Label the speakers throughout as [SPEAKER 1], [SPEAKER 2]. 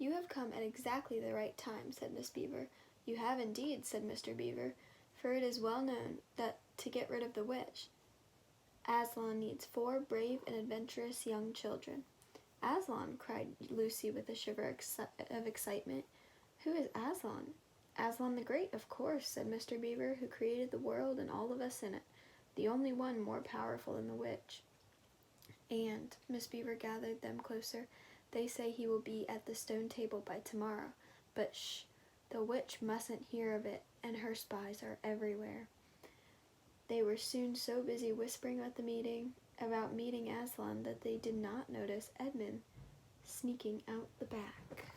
[SPEAKER 1] "You have come at exactly the right time," said Miss Beaver. "You have indeed," said Mr. Beaver, "for it is well known that to get rid of the witch, Aslan needs 4 brave and adventurous young children." "Aslan!" cried Lucy with a shiver of excitement. "Who is Aslan?" "Aslan the Great, of course," said Mr. Beaver, "who created the world and all of us in it, the only one more powerful than the witch." "And," Miss Beaver gathered them closer, "they say he will be at the stone table by tomorrow. But shh! The witch mustn't hear of it, and her spies are everywhere." They were soon so busy whispering about meeting Aslan that they did not notice Edmund sneaking out the back.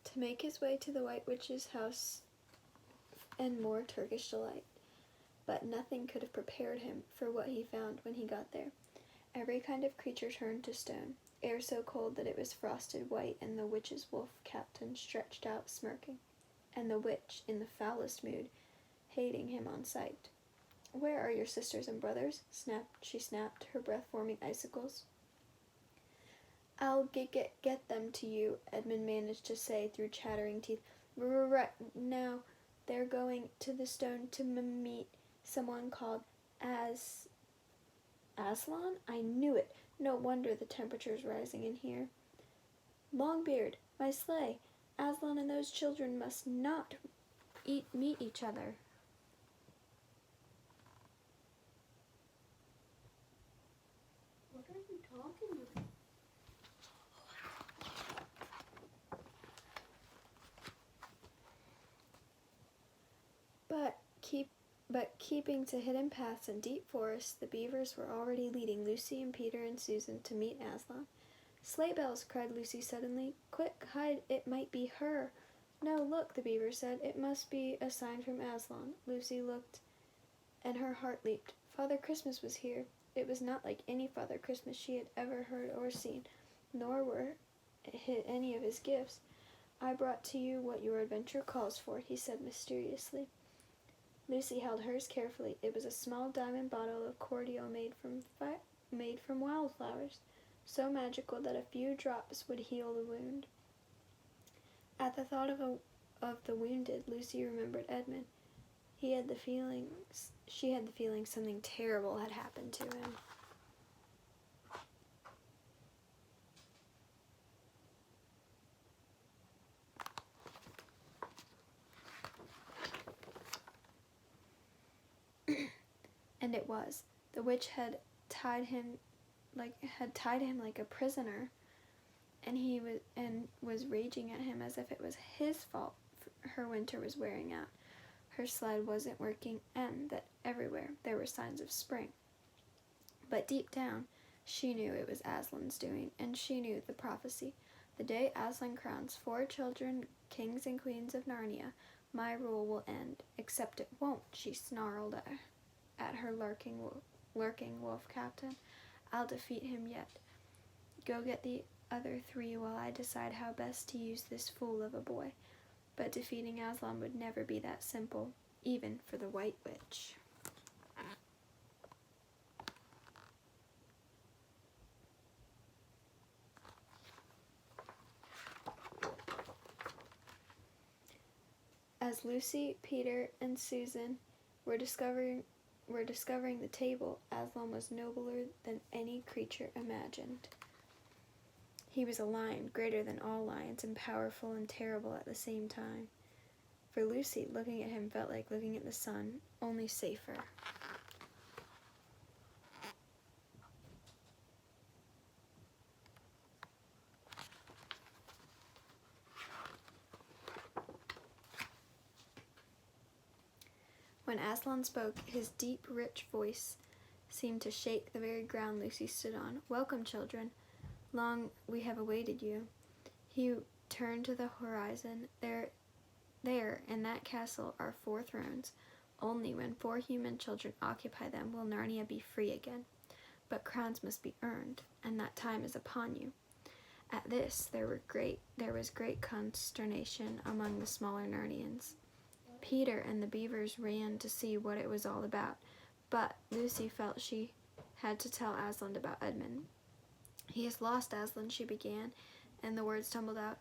[SPEAKER 1] To make his way to the White Witch's house and more Turkish delight. But nothing could have prepared him for what he found when he got there. Every kind of creature turned to stone, air so cold that it was frosted white, and the witch's wolf captain stretched out smirking, and the witch, in the foulest mood, hating him on sight. "Where are your sisters and brothers?" she snapped, her breath forming icicles. "I'll get them to you," Edmund managed to say through chattering teeth. "Right now they're going to the stone to meet someone called Aslan? I knew it. No wonder the temperature's rising in here. Longbeard, my sleigh. Aslan and those children must not meet each other." What are you talking about? But keeping to hidden paths and deep forests, the beavers were already leading Lucy and Peter and Susan to meet Aslan. "Sleigh bells!" cried Lucy suddenly. "Quick, hide, it might be her." "No, look," the beaver said, "it must be a sign from Aslan." Lucy looked, and her heart leaped. Father Christmas was here. It was not like any Father Christmas she had ever heard or seen, nor were any of his gifts. "I brought to you what your adventure calls for," he said mysteriously. Lucy held hers carefully. It was a small diamond bottle of cordial made from wildflowers, so magical that a few drops would heal the wound. At the thought of the wounded, Lucy remembered Edmund. She had the feeling something terrible had happened to him. And it was. The witch had tied him like a prisoner, and he was raging at him as if it was his fault her winter was wearing out. Her sled wasn't working, and that everywhere there were signs of spring. But deep down, she knew it was Aslan's doing, and she knew the prophecy. "The day Aslan crowns 4 children kings and queens of Narnia, my rule will end. Except it won't," she snarled at her lurking wolf captain. "I'll defeat him yet. Go get the other 3 while I decide how best to use this fool of a boy." But defeating Aslan would never be that simple, even for the White Witch. As Lucy, Peter, and Susan were discovering the table, Aslan was nobler than any creature imagined. He was a lion, greater than all lions, and powerful and terrible at the same time. For Lucy, looking at him felt like looking at the sun, only safer. When Aslan spoke, his deep, rich voice seemed to shake the very ground Lucy stood on. "Welcome, children. Long we have awaited you." He turned to the horizon. There, in that castle, are 4 thrones. Only when 4 human children occupy them will Narnia be free again. But crowns must be earned, and that time is upon you. At this there was great consternation among the smaller Nernians. Peter and the beavers ran to see what it was all about, but Lucy felt she had to tell Aslan about Edmund. "He has lost, Aslan," she began, and the words tumbled out.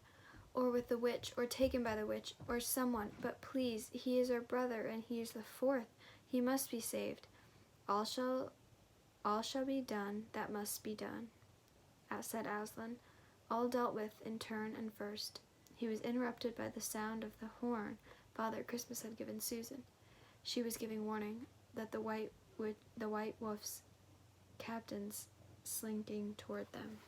[SPEAKER 1] "Or with the witch, or taken by the witch, or someone. But please, he is our brother, and he is the fourth. He must be saved. All shall be done that must be done," said Aslan. All dealt with in turn, and first. He was interrupted by the sound of the horn Father Christmas had given Susan. She was giving warning that the White Wolf's captains slinking toward them.